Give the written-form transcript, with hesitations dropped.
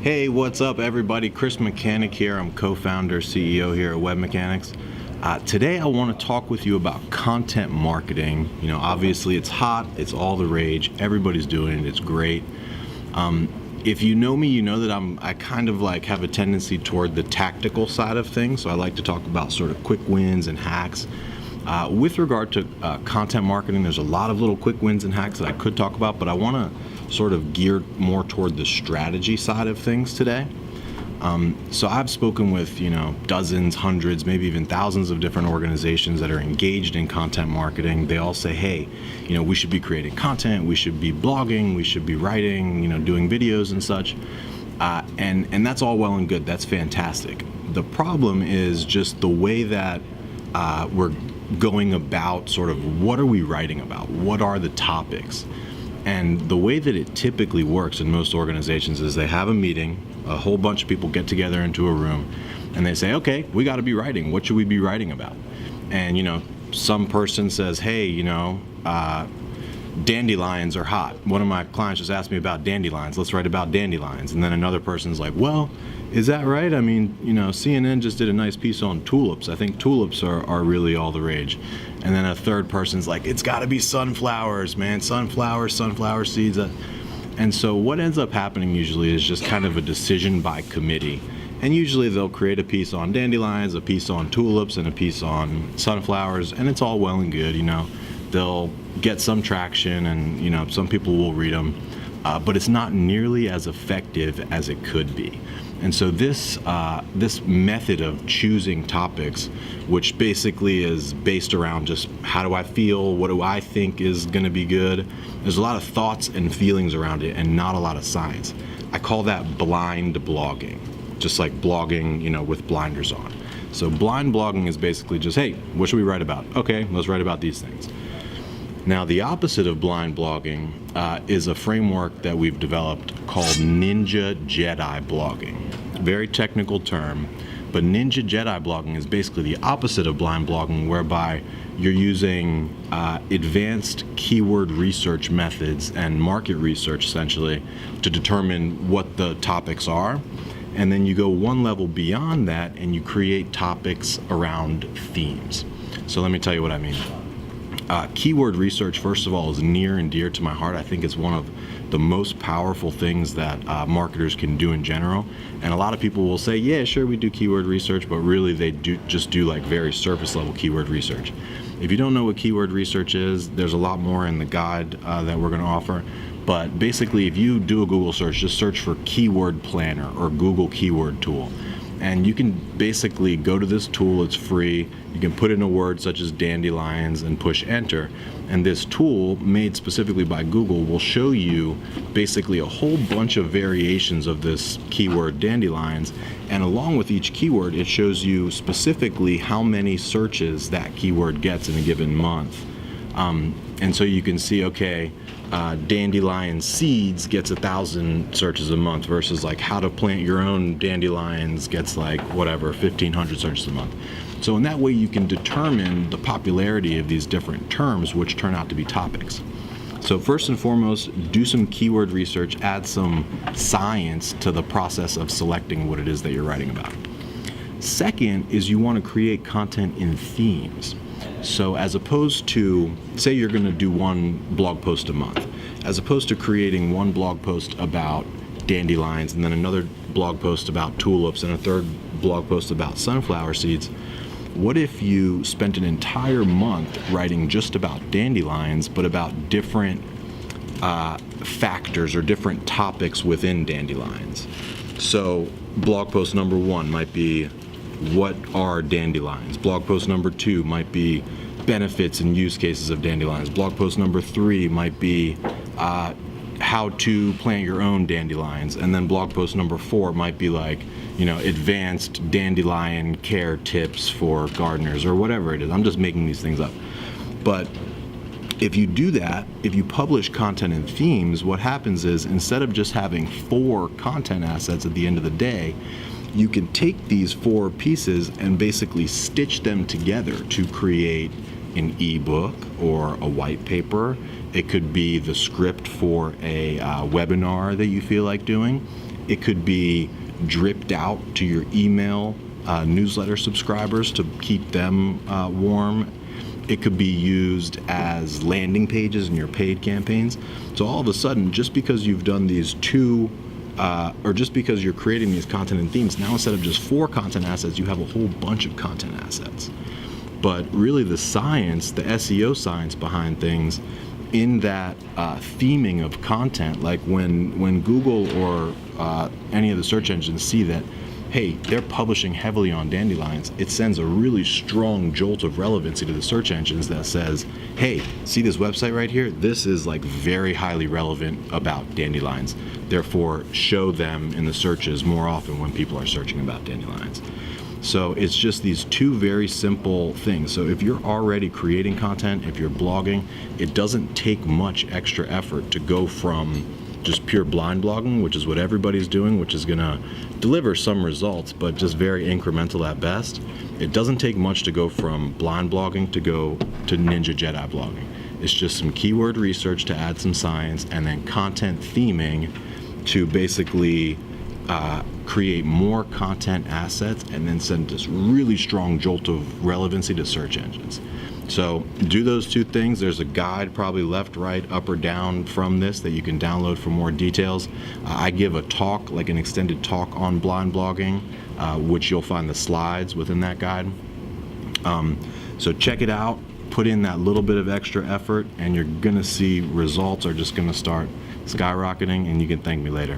Hey, what's up, everybody? Chris Mechanic here. I'm co-founder, CEO here at Web Mechanics. Today, I want to talk with you about content marketing. You know, obviously, it's hot. It's all the rage. Everybody's doing it. It's great. If you know me, you know that I kind of like have a tendency toward the tactical side of things. So I like to talk about sort of quick wins and hacks. With regard to content marketing, there's a lot of little quick wins and hacks that I could talk about, but I want to sort of gear more toward the strategy side of things today. So I've spoken with, dozens, hundreds, maybe even thousands of different organizations that are engaged in content marketing. They all say, hey, we should be creating content, we should be blogging, we should be writing, doing videos and such. And that's all well and good. That's fantastic. The problem is just the way that we're going about sort of what are we writing about? What are the topics? And the way that it typically works in most organizations is they have a meeting, a whole bunch of people get together into a room, and they say, okay, we got to be writing. What should we be writing about? And, some person says, hey, dandelions are hot. One of my clients just asked me about dandelions. Let's write about dandelions. And then another person's like, well, is that right? I mean, CNN just did a nice piece on tulips. I think tulips are really all the rage. And then a third person's like, it's got to be sunflowers, man. Sunflower seeds. And so what ends up happening usually is just kind of a decision by committee. And usually they'll create a piece on dandelions, a piece on tulips, and a piece on sunflowers. And it's all well and good, They'll get some traction and, some people will read them. But it's not nearly as effective as it could be. And so this method of choosing topics, which basically is based around just how do I feel, what do I think is going to be good, there's a lot of thoughts and feelings around it and not a lot of science. I call that blind blogging, just like blogging, with blinders on. So blind blogging is basically just, hey, what should we write about? Okay, let's write about these things. Now, the opposite of blind blogging is a framework that we've developed called Ninja Jedi blogging. Very technical term, but Ninja Jedi blogging is basically the opposite of blind blogging, whereby you're using advanced keyword research methods and market research, essentially, to determine what the topics are. And then you go one level beyond that and you create topics around themes. So let me tell you what I mean. Keyword research, first of all, is near and dear to my heart. I think it's one of the most powerful things that marketers can do in general. And a lot of people will say, yeah, sure, we do keyword research, but really they just do like very surface level keyword research. If you don't know what keyword research is, there's a lot more in the guide that we're going to offer. But basically, if you do a Google search, just search for Keyword Planner or Google Keyword Tool. And you can basically go to this tool, it's free. You can put in a word such as dandelions and push enter. And this tool, made specifically by Google, will show you basically a whole bunch of variations of this keyword dandelions. And along with each keyword, it shows you specifically how many searches that keyword gets in a given month. And so you can see, okay, dandelion seeds gets 1,000 searches a month versus like how to plant your own dandelions gets like whatever 1,500 searches a month. So in that way you can determine the popularity of these different terms, which turn out to be topics. So first and foremost, do some keyword research, add some science to the process of selecting what it is that you're writing about. Second is you want to create content in themes. So as opposed to, say you're going to do one blog post a month, as opposed to creating one blog post about dandelions and then another blog post about tulips and a third blog post about sunflower seeds, what if you spent an entire month writing just about dandelions, but about different factors or different topics within dandelions? So blog post number 1 might be, what are dandelions? Blog post number 2 might be benefits and use cases of dandelions. Blog post number 3 might be how to plant your own dandelions. And then blog post number 4 might be like, advanced dandelion care tips for gardeners or whatever it is. I'm just making these things up. But if you do that, if you publish content in themes, what happens is instead of just having 4 content assets at the end of the day, you can take these 4 pieces and basically stitch them together to create an ebook or a white paper, It could be the script for a webinar that you feel like doing. It could be dripped out to your email newsletter subscribers to keep them warm. It could be used as landing pages in your paid campaigns. So all of a sudden, just because you've done these two, or just because you're creating these content and themes, now instead of just 4 content assets, you have a whole bunch of content assets. But really the science, the SEO science behind things, in that theming of content, like when Google or any of the search engines see that, hey, they're publishing heavily on dandelions, it sends a really strong jolt of relevancy to the search engines that says, hey, see this website right here? This is like very highly relevant about dandelions. Therefore, show them in the searches more often when people are searching about dandelions. So it's just these two very simple things. So if you're already creating content, if you're blogging, it doesn't take much extra effort to go from just pure blind blogging, which is what everybody's doing, which is gonna deliver some results, but just very incremental at best. It doesn't take much to go from blind blogging to go to Ninja Jedi blogging. It's just some keyword research to add some science, and then content theming to basically create more content assets and then send this really strong jolt of relevancy to search engines. So do those two things. There's a guide, probably left, right, up or down from this, that you can download for more details. I give a talk, like an extended talk on blind blogging, which you'll find the slides within that guide. So check it out, put in that little bit of extra effort, and you're gonna see results are just gonna start skyrocketing, and you can thank me later.